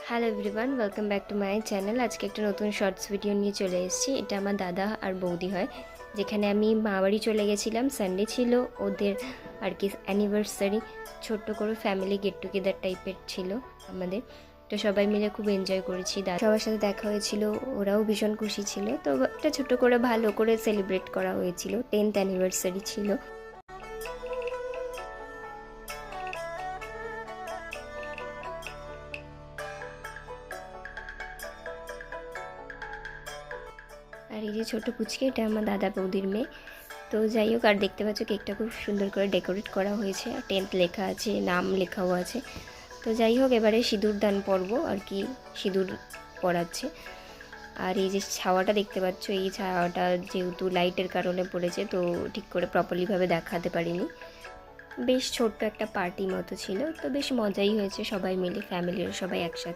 Hello everyone, welcome back to my channel. আজকে একটা নতুন শর্টস ভিডিও নিয়ে চলে এসেছি। এটা আমার দাদা আর বৌদি হয়, যেখানে আমি মামাবাড়ি চলে গেছিলাম। সানডে ছিল ওদের আর কি অ্যানিভার্সারি, ছোট্ট করে ফ্যামিলি গেট টুগেদার টাইপের ছিল আমাদের। তো সবাই মিলে খুব এনজয় করেছি, সবার সাথে দেখা হয়েছিল, ওরাও ভীষণ খুশি ছিল। তো একটা ছোট্ট করে ভালো করে সেলিব্রেট করা হয়েছিল, 10th অ্যানিভার্সারি ছিল। আর এই যে ছোটো পুচকে, এটা আমার দাদা বৌদির মেয়ে। তো যাই হোক, আর দেখতে পাচ্ছ কেকটা খুব সুন্দর করে ডেকোরেট করা হয়েছে, আর 10th লেখা আছে, নাম লেখাও আছে। তো যাই হোক, এবারে সিঁদুর দান পর্ব আর কি, সিঁদুর পরাচ্ছে। আর এই যে ছাওয়াটা দেখতে পাচ্ছ, এই ছাওয়াটা যেহেতু লাইটের কারণে পড়েছে, তো ঠিক করে প্রপারলিভাবে দেখাতে পারিনি। বেশ ছোট্ট একটা পার্টি মতো ছিল, তো বেশ মজাই হয়েছে সবাই মিলে, ফ্যামিলির সবাই একসাথে।